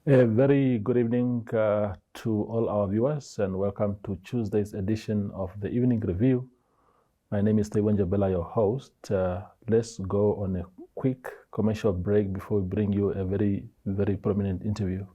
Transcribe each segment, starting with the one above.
A very good evening to all our viewers, and welcome to Tuesday's edition of the Evening Review. My name is Tewan Jabela, your host. Let's go on a quick commercial break before we bring you a very, very prominent interview.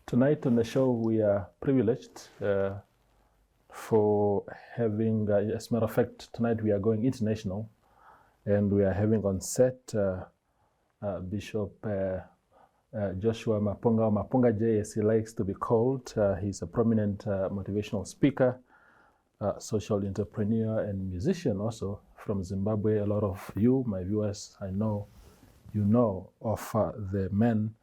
Tonight on the show, we are privileged for having, as a matter of fact, tonight we are going international, and we are having on set Bishop Joshua Maponga, Maponga J as he likes to be called. He's a prominent motivational speaker, social entrepreneur, and musician also from Zimbabwe. A lot of you, my viewers, I know you know of the man.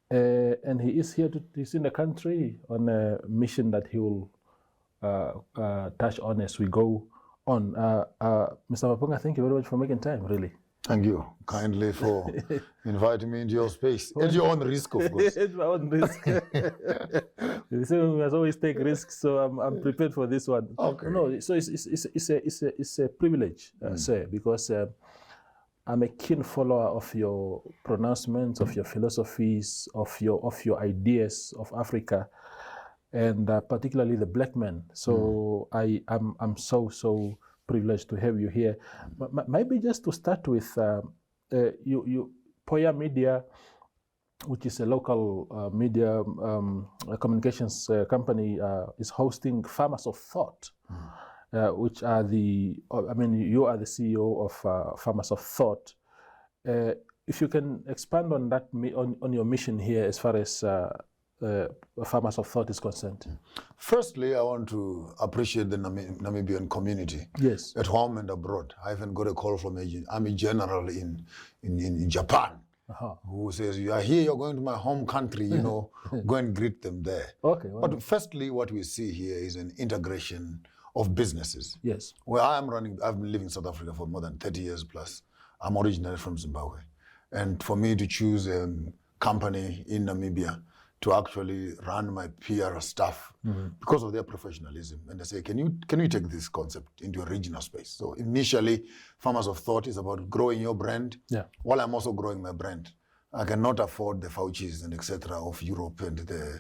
And he is here, he's in the country on a mission that he will touch on as we go on. Mr. Maponga, thank you very much for making time, really. Thank you kindly for inviting me into your space. At your own risk, of course. At my own risk. You see, we must always take risks, so I'm prepared for this one. Okay. No, so it's a privilege, sir, because I'm a keen follower of your pronouncements, of your philosophies, of your ideas of Africa, and particularly the black man. So I'm so privileged to have you here. Maybe just to start with, Poya Media, which is a local media communications company, is hosting Farmers of Thought. Which are you are the CEO of Farmers of Thought. If you can expand on that, on your mission here as far as Farmers of Thought is concerned. Firstly, I want to appreciate the Namibian community. Yes. At home and abroad. I even got a call from an army general in Japan, who says, "You are here, you're going to my home country, go and greet them there." Okay. But firstly, what we see here is an integration of businesses. Yes. Where I've been living in South Africa for more than 30 years plus. I'm originally from Zimbabwe. And for me to choose a company in Namibia to actually run my PR stuff because of their professionalism. And they say, can you take this concept into a regional space? So initially, Farmers of Thought is about growing your brand, while I'm also growing my brand. I cannot afford the Faucis and etc. of Europe and the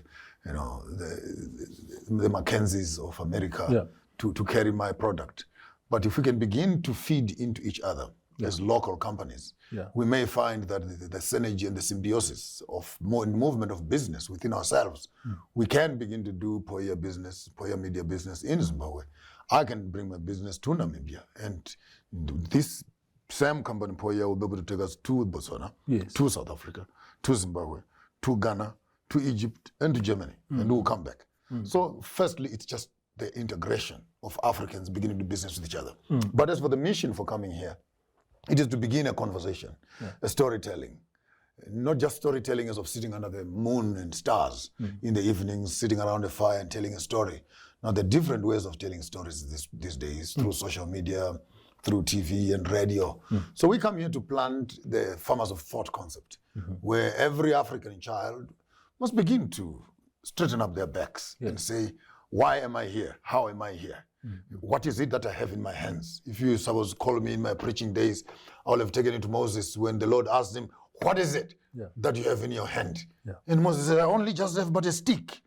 Mackenzies of America to carry my product. But if we can begin to feed into each other as local companies, we may find that the synergy and the symbiosis of movement of business within ourselves, we can begin to do Poya Media business in Zimbabwe. I can bring my business to Namibia, and this same company, Poya, will be able to take us to Botswana, to South Africa, to Zimbabwe, to Ghana, to Egypt, and to Germany, and we'll come back. So firstly, it's just the integration of Africans beginning to do business with each other. But as for the mission for coming here, it is to begin a conversation, a storytelling. Not just storytelling as of sitting under the moon and stars in the evenings, sitting around a fire and telling a story. Now, the different ways of telling stories these days, through social media, through TV and radio. So we come here to plant the Farmers of Thought concept, where every African child must begin to straighten up their backs and say, why am I here? How am I here? What is it that I have in my hands? If you suppose call me in my preaching days, I would have taken it to Moses when the Lord asked him, what is it that you have in your hand? And Moses said, I only just have but a stick.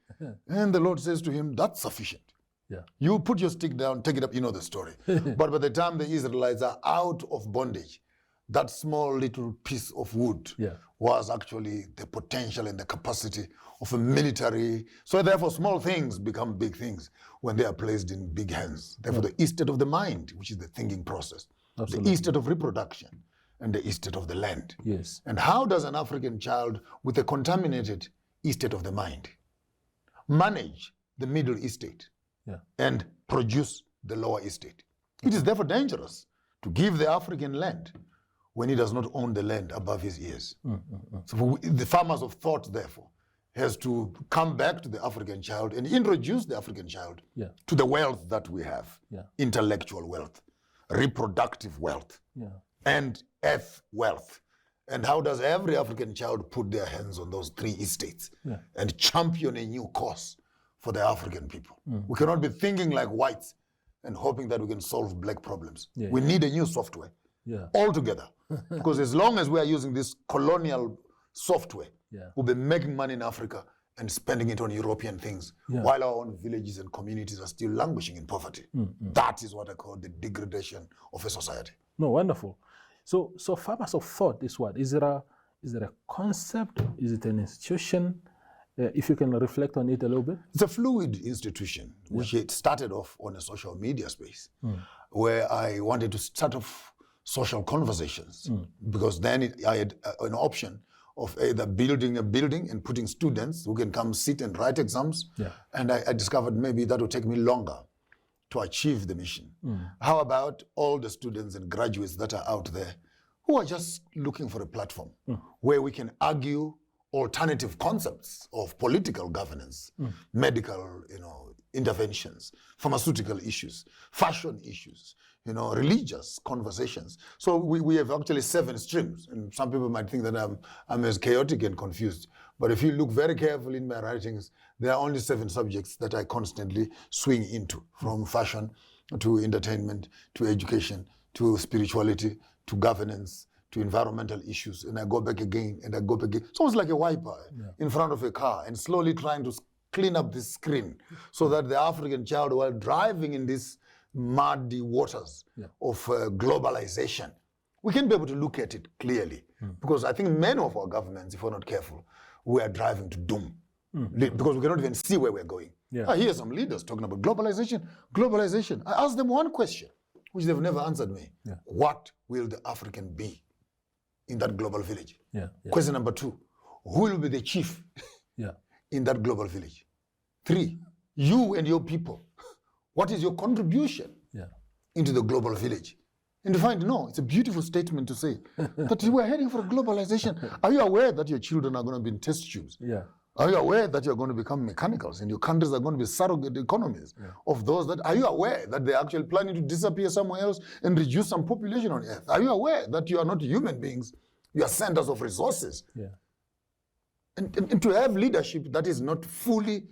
And the Lord says to him, that's sufficient. You put your stick down, take it up, you know the story. But by the time the Israelites are out of bondage, that small little piece of wood was actually the potential and the capacity of a military. So therefore, small things become big things when they are placed in big hands. Therefore, the estate of the mind, which is the thinking process, the estate of reproduction, and the estate of the land. And how does an African child with a contaminated estate of the mind manage the middle estate and produce the lower estate? It is therefore dangerous to give the African land when he does not own the land above his ears. So the farmers of thought, therefore, has to come back to the African child and introduce the African child to the wealth that we have, intellectual wealth, reproductive wealth, and earth wealth. And how does every African child put their hands on those three estates and champion a new cause for the African people? We cannot be thinking like whites and hoping that we can solve black problems. We need a new software altogether. Because as long as we are using this colonial software, we'll be making money in Africa and spending it on European things, while our own villages and communities are still languishing in poverty. That is what I call the degradation of a society. No, wonderful. So farmers of thought is what? Is there a concept? Is it an institution? If you can reflect on it a little bit. It's a fluid institution, which it started off on a social media space, where I wanted to start off social conversations, because then I had an option of either building a building and putting students who can come sit and write exams. And I discovered maybe that would take me longer to achieve the mission. How about all the students and graduates that are out there who are just looking for a platform where we can argue alternative concepts of political governance, medical, interventions, pharmaceutical issues, fashion issues, religious conversations. So we have actually 7 streams, and some people might think that I'm as chaotic and confused. But if you look very carefully in my writings, there are only 7 subjects that I constantly swing into, from fashion to entertainment, to education, to spirituality, to governance, to environmental issues, and I go back again, and I go back again. It's almost like a wiper in front of a car, and slowly trying to clean up the screen so that the African child, while driving in these muddy waters of globalization, we can be able to look at it clearly. Because I think many of our governments, if we're not careful, we are driving to doom, because we cannot even see where we're going. I hear some leaders talking about globalization, globalization. I asked them one question, which they've never answered me. What will the African be in that global village? Question number 2, who will be the chief in that global village? 3, you and your people. What is your contribution into the global village? And to find, no, it's a beautiful statement to say that you are heading for globalization. Are you aware that your children are going to be in test tubes? Are you aware that you're going to become mechanicals and your countries are going to be surrogate economies of those that, are you aware that they're actually planning to disappear somewhere else and reduce some population on Earth? Are you aware that you are not human beings? You are centers of resources. And to have leadership that is not fully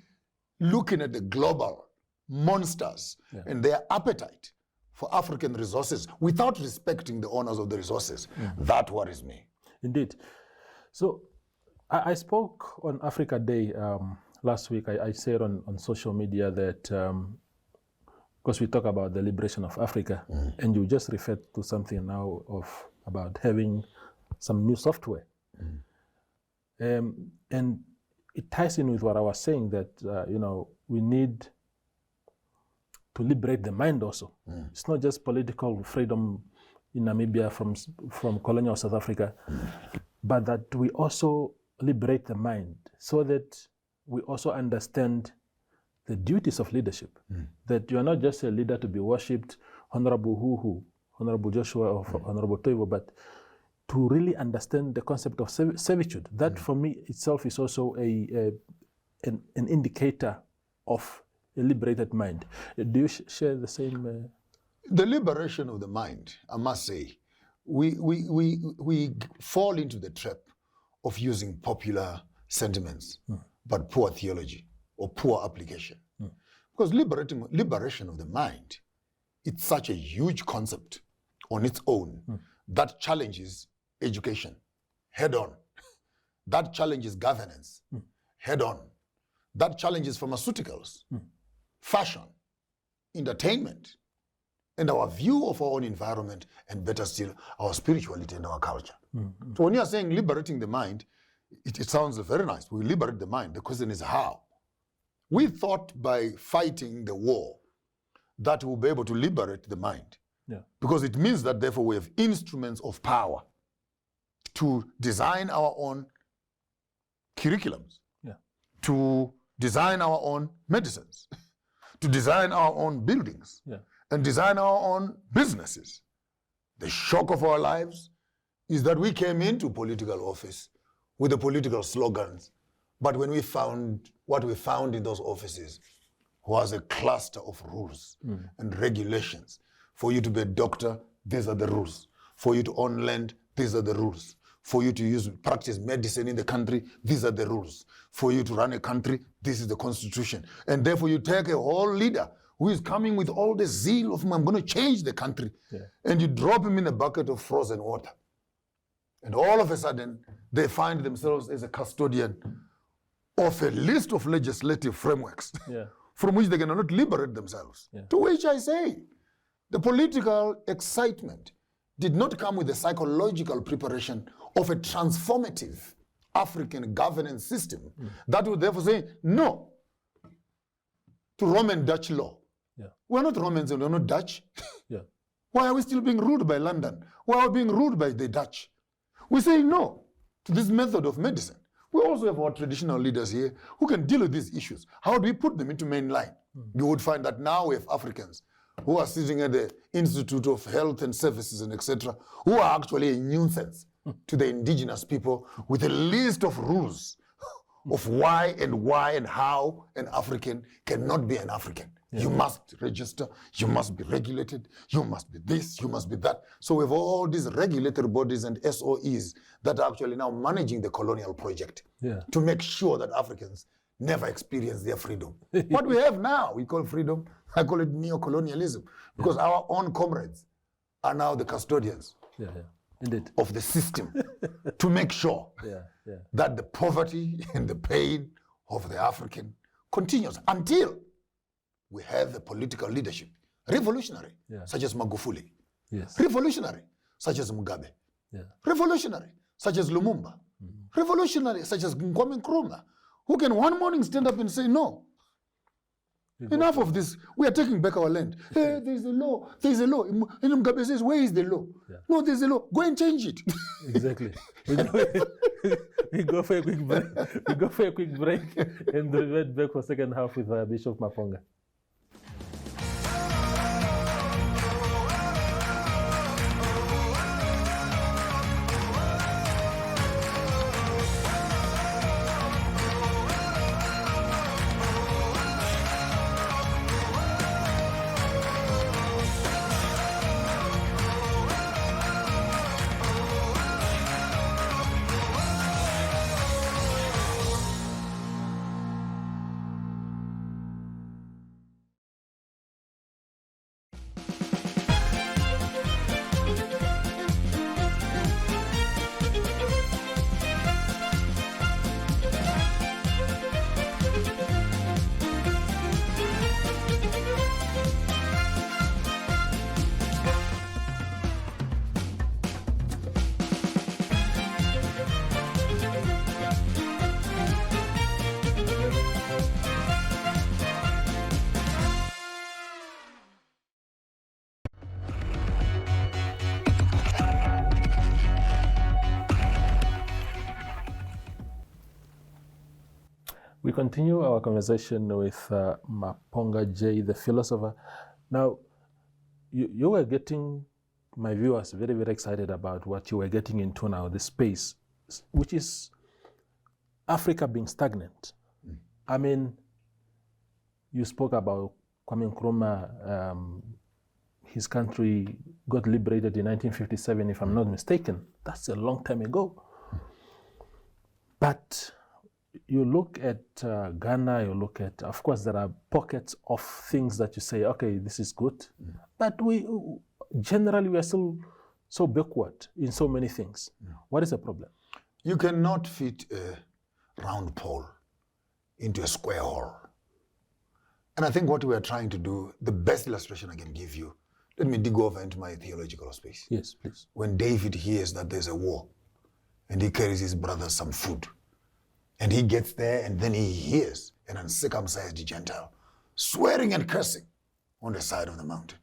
looking at the global monsters and their appetite for African resources without respecting the owners of the resources, that worries me. Indeed. So I spoke on Africa Day last week. I said on social media that, because we talk about the liberation of Africa, and you just referred to something now about having some new software. And it ties in with what I was saying, that we need to liberate the mind also. It's not just political freedom in Namibia from colonial South Africa, but that we also liberate the mind so that we also understand the duties of leadership. That you are not just a leader to be worshipped, Honorable Honorable Joshua or Honorable Toivo, but to really understand the concept of servitude. That for me itself is also an indicator of a liberated mind. Do you share the same? The liberation of the mind, I must say, we fall into the trap of using popular sentiments, but poor theology or poor application. Because liberation of the mind, it's such a huge concept on its own that challenges education head on, that challenges governance head on, that challenges pharmaceuticals, fashion, entertainment, and our view of our own environment, and better still, our spirituality and our culture. So when you are saying liberating the mind, it sounds very nice. We liberate the mind. The question is how? We thought by fighting the war that we'll be able to liberate the mind. Because it means that therefore we have instruments of power to design our own curriculums, to design our own medicines, to design our own buildings, and design our own businesses. The shock of our lives is that we came into political office with the political slogans, but when we found what we found in those offices was a cluster of rules and regulations. For you to be a doctor, these are the rules. For you to own land, these are the rules. For you to practice medicine in the country, these are the rules. For you to run a country, this is the constitution. And therefore you take a whole leader who is coming with all the zeal of, I'm going to change the country, and you drop him in a bucket of frozen water. And all of a sudden, they find themselves as a custodian of a list of legislative frameworks from which they cannot liberate themselves. To which I say, the political excitement did not come with the psychological preparation of a transformative African governance system that would therefore say no to Roman Dutch law. We're not Romans and we're not Dutch. Why are we still being ruled by London? Why are we being ruled by the Dutch? We say no to this method of medicine. We also have our traditional leaders here who can deal with these issues. How do we put them into mainline? You would find that now we have Africans who are sitting at the Institute of Health and Services and etc., who are actually a nuisance to the indigenous people with a list of rules of why and how an African cannot be an African. You must register, you must be regulated, you must be this, you must be that. So we have all these regulatory bodies and SOEs that are actually now managing the colonial project to make sure that Africans never experience their freedom. What we have now, we call freedom, I call it neo-colonialism, because our own comrades are now the custodians of the system to make sure that the poverty and the pain of the African continues until we have a political leadership, revolutionary, such as Magufuli, revolutionary, such as Mugabe, revolutionary, such as Lumumba, revolutionary, such as Kwame Nkrumah, who can one morning stand up and say, no, enough of this, we are taking back our land. Hey, there's a law, there's a law. And Mugabe says, where is the law? No, there's a law, go and change it. Exactly. We go for a quick break. We go for a quick break and revert back for second half with Bishop Maponga. We continue our conversation with Maponga J, the philosopher. Now, you were getting my viewers very, very excited about what you were getting into now, the space, which is Africa being stagnant. I mean, you spoke about Kwame Nkrumah, his country got liberated in 1957, if I'm not mistaken. That's a long time ago. But you look at Ghana, you look at, of course, there are pockets of things that you say, okay, this is good. But generally, we are still so backward in so many things. What is the problem? You cannot fit a round pole into a square hole. And I think what we are trying to do, the best illustration I can give you, let me dig over into my theological space. Yes, please. When David hears that there's a war, and he carries his brothers some food, and he gets there, and then he hears an uncircumcised Gentile swearing and cursing on the side of the mountain.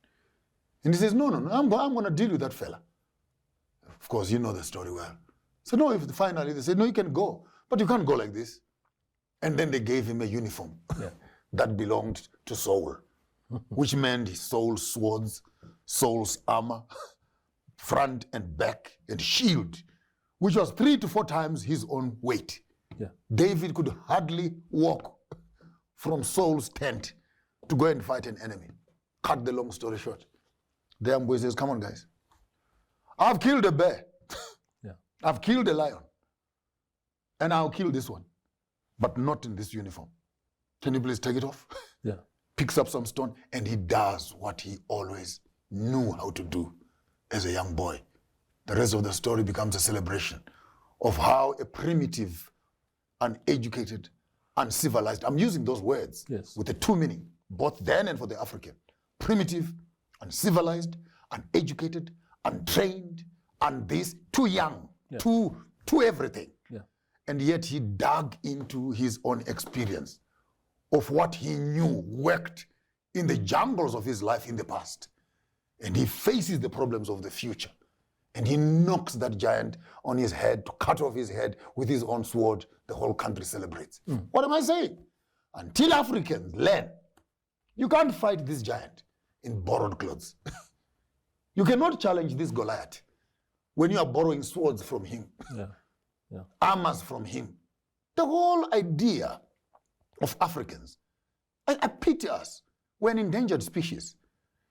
And he says, no, I'm going to deal with that fella. Of course, you know the story well. So no, if finally they said, no, you can go, but you can't go like this. And then they gave him a uniform that belonged to Saul. which meant he sold swords, sold armor, front and back, and shield, which was 3 to 4 times his own weight. Yeah. David could hardly walk from Saul's tent to go and fight an enemy. Cut the long story short. The young boy says, come on, guys. I've killed a bear. Yeah. I've killed a lion. And I'll kill this one. But not in this uniform. Can you please take it off? Yeah. Picks up some stone, and he does what he always knew how to do as a young boy. The rest of the story becomes a celebration of how a primitive, uneducated, uncivilized, I'm using those words with the 2 meaning, both then and for the African. Primitive, uncivilized, uneducated, untrained, and this, too young, too everything. Yeah. And yet he dug into his own experience of what he knew worked in the jungles of his life in the past. And he faces the problems of the future. And he knocks that giant on his head to cut off his head with his own sword. The whole country celebrates. What am I saying? Until Africans learn, you can't fight this giant in borrowed clothes. You cannot challenge this Goliath when you are borrowing swords from him, armors from him. The whole idea of Africans, I pity us. We're an endangered species.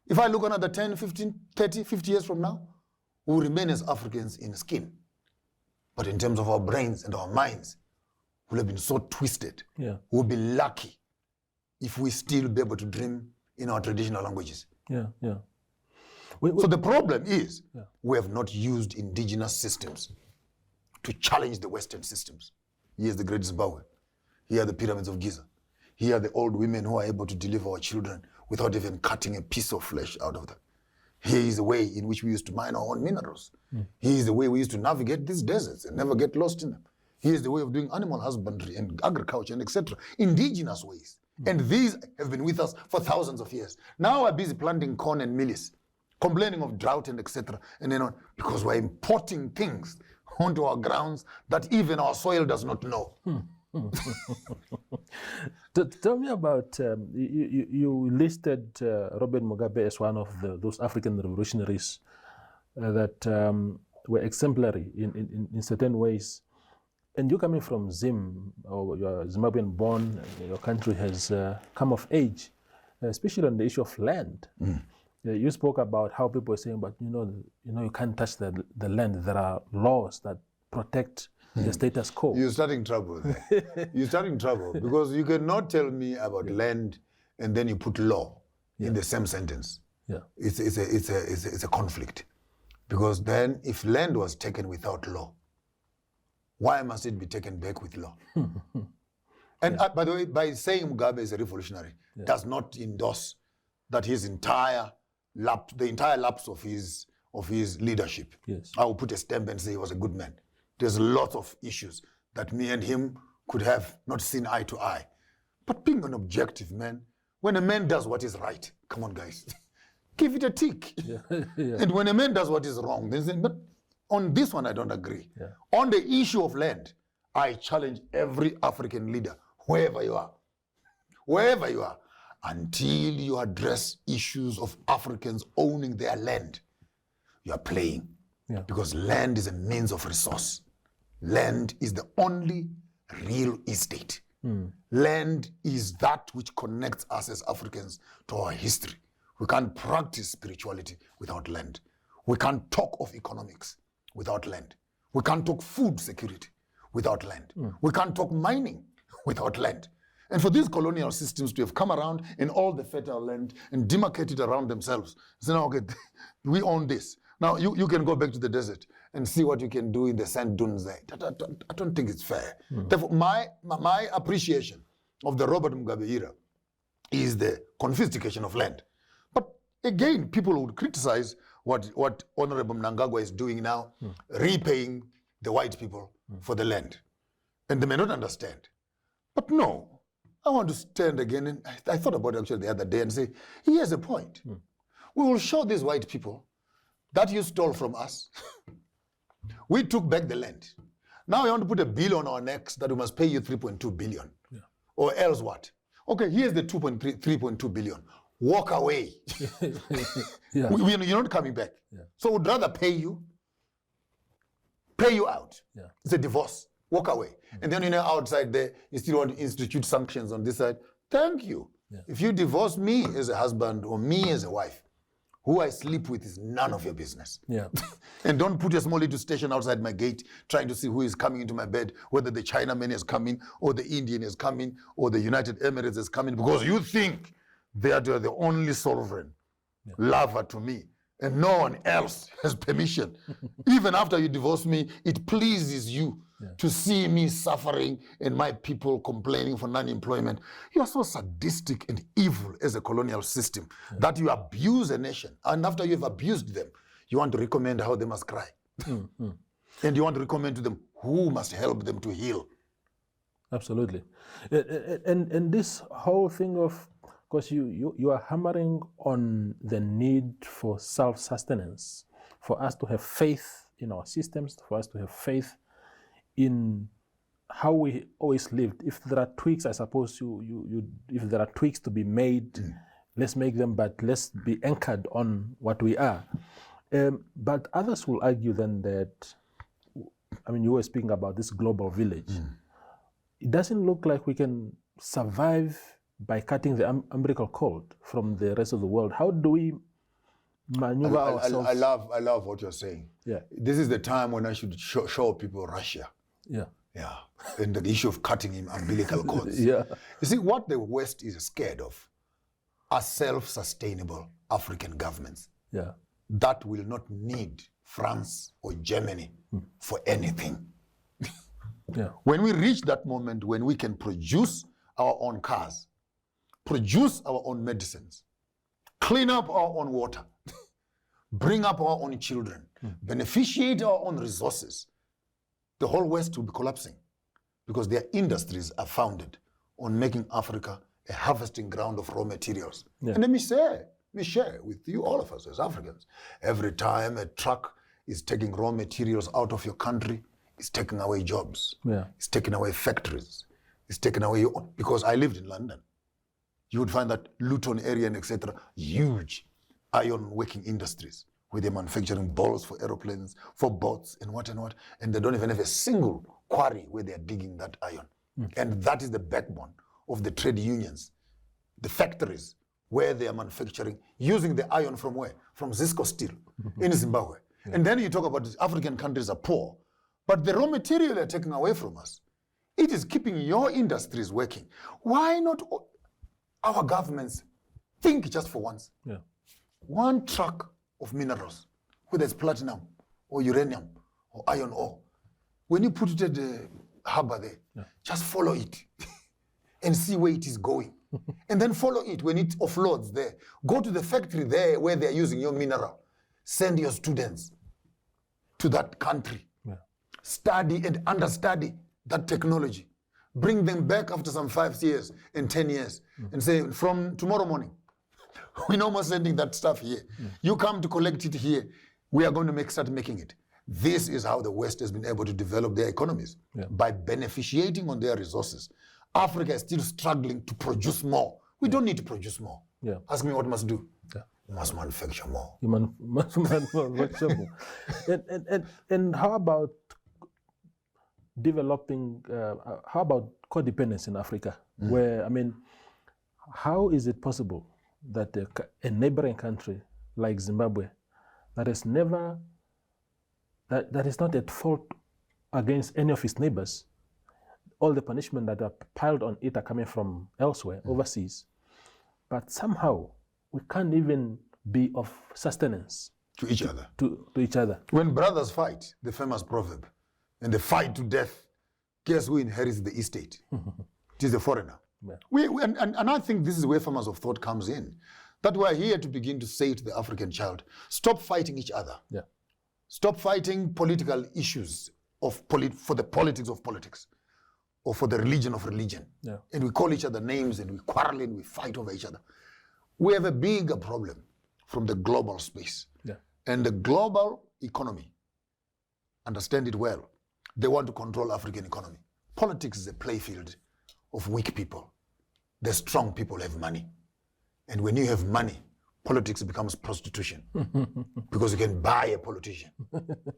If I look another 10, 15, 30, 50 years from now, we will remain as Africans in skin. But in terms of our brains and our minds, we'll have been so twisted. Yeah. We'll be lucky if we still be able to dream in our traditional languages. Yeah, yeah. So the problem is we have not used indigenous systems to challenge the Western systems. Here's the Great Zimbabwe. Here are the pyramids of Giza. Here are the old women who are able to deliver our children without even cutting a piece of flesh out of them. Here is the way in which we used to mine our own minerals. Here is the way we used to navigate these deserts and never get lost in them. Here is the way of doing animal husbandry and agriculture and etc. Indigenous ways. And these have been with us for thousands of years. Now we're busy planting corn and millet, complaining of drought and etc. And then on, because we're importing things onto our grounds that even our soil does not know. Tell me about, you listed Robert Mugabe as one of those African revolutionaries that were exemplary in certain ways. And you coming from Zim, or you're Zimbabwean-born, your country has come of age, especially on the issue of land. You spoke about how people are saying, but you know, you can't touch the land. There are laws that protect the status quo. You're starting trouble there. You're starting trouble because you cannot tell me about land and then you put law in the same sentence. Yeah, it's a conflict, because then if land was taken without law, why must it be taken back with law? And by the way, by saying Mugabe is a revolutionary, does not endorse that the entire lapse of his leadership. Yes. I will put a stamp and say he was a good man. There's lots of issues that me and him could have not seen eye to eye. But being an objective man, when a man does what is right, come on guys, give it a tick. And when a man does what is wrong, then say, but on this one I don't agree. On the issue of land, I challenge every African leader, wherever you are, until you address issues of Africans owning their land, you are playing. Because land is a means of resource. Land is the only real estate. Land is that which connects us as Africans to our history. We can't practice spirituality without land. We can't talk of economics without land. We can't talk food security without land. We can't talk mining without land. And for these colonial systems to have come around in all the fertile land and demarcated around themselves, say, no, okay, we own this. Now, you can go back to the desert and see what you can do in the sand dunes there. I don't think it's fair. Therefore, my appreciation of the Robert Mugabe era is the confiscation of land. But again, people would criticize what Honorable Mnangagwa is doing now, repaying the white people for the land. And they may not understand. But no, I want to stand again, and I thought about it actually the other day and say, he has a point. We will show these white people that you stole from us. We took back the land. Now you want to put a bill on our necks that we must pay you 3.2 billion. Or else what? Okay, here's the 3.2 billion. walk away. Yeah. You're not coming back. Yeah. So we'd rather pay you out. Yeah. It's a divorce. Walk away. And then outside there, you still want to institute sanctions on this side. Thank you. Yeah. If you divorce me as a husband or me as a wife, who I sleep with is none of your business. Yeah. And don't put a small little station outside my gate trying to see who is coming into my bed, whether the Chinaman is coming or the Indian is coming or the United Emirates is coming, because you think they are the only sovereign lover to me and no one else has permission. Even after you divorce me, it pleases you to see me suffering and my people complaining for non-employment. You are so sadistic and evil as a colonial system that you abuse a nation. And after you've abused them, you want to recommend how they must cry. And you want to recommend to them who must help them to heal. Absolutely. And this whole thing of, because you are hammering on the need for self-sustenance, for us to have faith in our systems, for us to have faith in how we always lived. If there are tweaks, I suppose if there are tweaks to be made, let's make them, but let's be anchored on what we are. But others will argue then that, I mean, you were speaking about this global village. It doesn't look like we can survive by cutting the umbilical cord from the rest of the world. How do we maneuver ourselves? I love what you're saying. Yeah. This is the time when I should show people Russia. Yeah. Yeah. And the issue of cutting umbilical cords. Yeah. You see, what the West is scared of are self-sustainable African governments. Yeah. That will not need France or Germany for anything. Yeah. When we reach that moment when we can produce our own cars, produce our own medicines, clean up our own water, bring up our own children, beneficiate our own resources, the whole West will be collapsing, because their industries are founded on making Africa a harvesting ground of raw materials. And let me share with you, all of us as Africans, every time a truck is taking raw materials out of your country, it's taking away jobs. Yeah. It's taking away factories. It's taken away, because I lived in London. You would find that Luton area and etc., huge iron working industries where they're manufacturing balls for aeroplanes, for boats and what, and they don't even have a single quarry where they're digging that iron. And that is the backbone of the trade unions, the factories where they are manufacturing, using the iron from where? From Zisco Steel in Zimbabwe. And then you talk about African countries are poor, but the raw material they're taking away from us, it is keeping your industries working. Why not our governments think just for once? Yeah. One truck of minerals, whether it's platinum or uranium or iron ore, when you put it at the harbor there, just follow it and see where it is going. And then follow it when it offloads there. Go to the factory there where they're using your mineral. Send your students to that country. Study and understudy that technology. Bring them back after some 5 years and 10 years and say, from tomorrow morning, we're no more sending that stuff here. You come to collect it here. We are going to start making it. This is how the West has been able to develop their economies, by beneficiating on their resources. Africa is still struggling to produce more. We don't need to produce more. Ask me what must do. You must manufacture more. You must manufacture more. And how about developing, how about codependence in Africa? Where, I mean, how is it possible that a neighboring country like Zimbabwe, that is never, that is not at fault against any of its neighbors, all the punishment that are piled on it are coming from elsewhere, overseas, but somehow we can't even be of sustenance to each other. To each other. When brothers fight, the famous proverb, and they fight to death, guess who inherits the estate? It is the foreigner. And I think this is where farmers of thought comes in. That we're here to begin to say to the African child, stop fighting each other. Stop fighting political issues for the politics of politics, or for the religion of religion. And we call each other names and we quarrel and we fight over each other. We have a bigger problem from the global space. And the global economy, understand it well, they want to control African economy. Politics is a playfield of weak people. The strong people have money. And when you have money, politics becomes prostitution because you can buy a politician.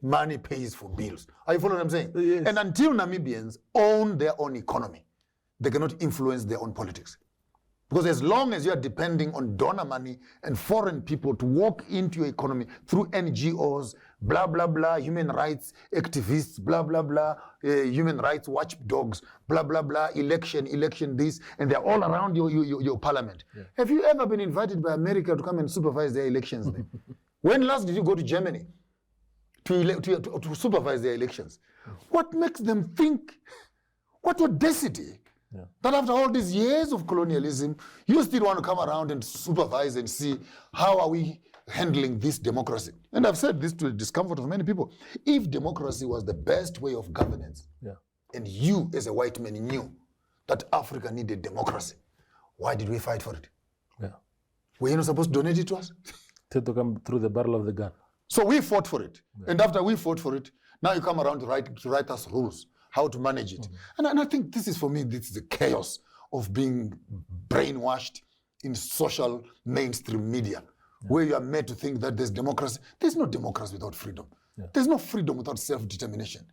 Money pays for bills. Are you following what I'm saying? Yes. And until Namibians own their own economy, they cannot influence their own politics. Because as long as you are depending on donor money and foreign people to walk into your economy through NGOs, blah, blah, blah, human rights activists, blah, blah, blah, human rights watchdogs, blah, blah, blah, election this, and they're all around your parliament. Yeah. Have you ever been invited by America to come and supervise their elections there? When last did you go to Germany to supervise their elections? What makes them think? What audacity? Yeah. That after all these years of colonialism, you still want to come around and supervise and see how are we handling this democracy. And I've said this to the discomfort of many people. If democracy was the best way of governance, and you as a white man knew that Africa needed democracy, why did we fight for it? Yeah. Were you not supposed to donate it to us? To come through the barrel of the gun. So we fought for it. Yeah. And after we fought for it, now you come around to write us rules, how to manage it. Mm-hmm. And I think this is, for me, this is the chaos of being brainwashed in social mainstream media, where you are made to think that there's democracy. There's no democracy without freedom. Yeah. There's no freedom without self-determination.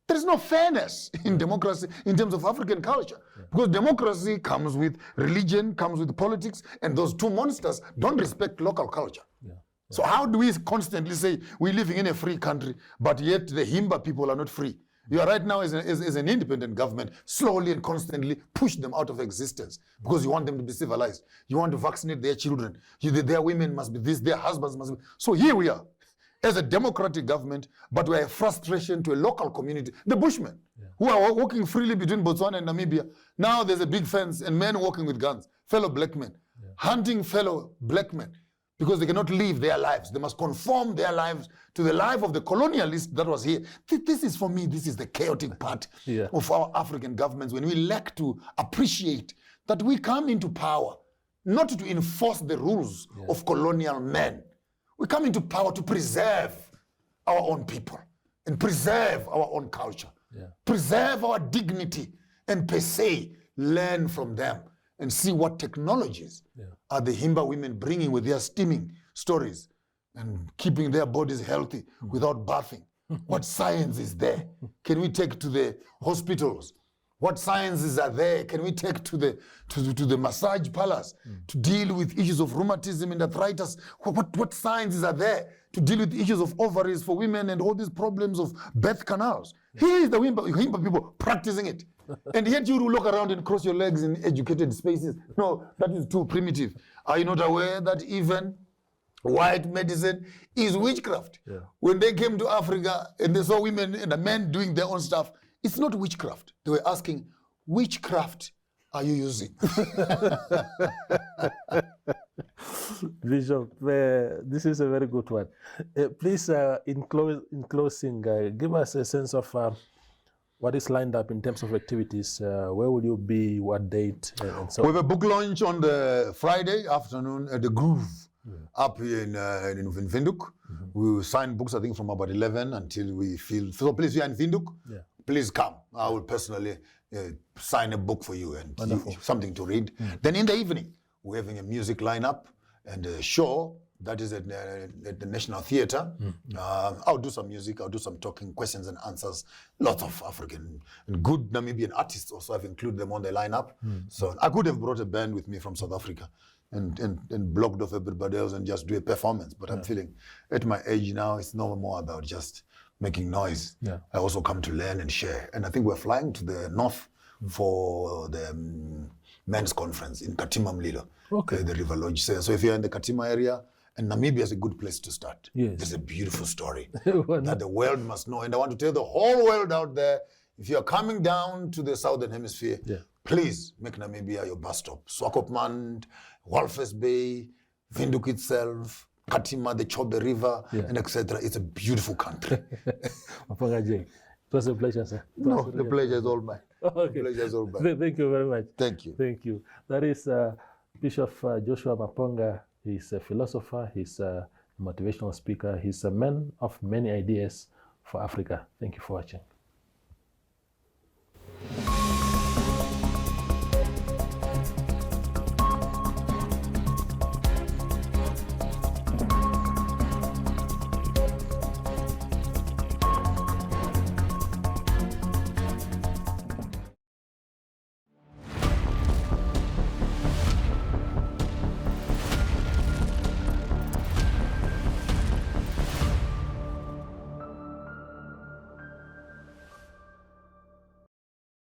There is no fairness in democracy in terms of African culture. Yeah. Because democracy comes with religion, comes with politics, and those two monsters don't respect local culture. Yeah. Yeah. So how do we constantly say we're living in a free country, but yet the Himba people are not free? You are right now as an independent government, slowly and constantly push them out of existence because you want them to be civilized. You want to vaccinate their children. Their women must be this, their husbands must be. So here we are as a democratic government, but we are a frustration to a local community, the Bushmen, who are walking freely between Botswana and Namibia. Now there's a big fence and men walking with guns, fellow black men, hunting fellow black men. Because they cannot live their lives. They must conform their lives to the life of the colonialist that was here. This is, for me, this is the chaotic part of our African governments, when we lack to appreciate that we come into power not to enforce the rules of colonial men. We come into power to preserve our own people and preserve our own culture, preserve our dignity, and per se, learn from them and see what technologies are the Himba women bringing with their steaming stories and keeping their bodies healthy without bathing. What science is there? Can we take to the hospitals? What sciences are there? Can we take to the massage parlors to deal with issues of rheumatism and arthritis? What sciences are there to deal with issues of ovaries for women and all these problems of birth canals? Here is the Himba people practicing it. And yet you look around and cross your legs in educated spaces. No, that is too primitive. Are you not aware that even white medicine is witchcraft? Yeah. When they came to Africa and they saw women and men doing their own stuff, it's not witchcraft. They were asking, which craft are you using? Bishop, this is a very good one. Please, in closing, give us a sense of what is lined up in terms of activities. Where will you be? What date? And so we have a book launch on the Friday afternoon at the Groove up in Windhoek. We will sign books, I think, from about 11 until we feel. So please, if you're in Windhoek, please come. I will personally sign a book for you and something to read. Then in the evening, we're having a music lineup and a show that is at the National Theatre. I'll do some music, I'll do some talking, questions and answers. Lots of African and good Namibian artists also. I've included them on the lineup. So I could have brought a band with me from South Africa and blocked off everybody else and just do a performance. But I'm feeling at my age now, it's no more about just making noise. I also come to learn and share. And I think we're flying to the north for the men's conference in Katima Mlilo, the River Lodge. So if you're in the Katima area, and Namibia is a good place to start. It's a beautiful story that the world must know. And I want to tell the whole world out there, if you're coming down to the Southern Hemisphere, please make Namibia your bus stop. Swakopmund, Walvis Bay, Windhoek itself, Katima, the Chobe River, and etc. It's a beautiful country. Maponga J, it was a pleasure, sir. No, the pleasure is all mine. The pleasure is all mine. Thank you very much. Thank you. Thank you. That is Bishop Joshua Maponga. He's a philosopher, he's a motivational speaker, he's a man of many ideas for Africa. Thank you for watching.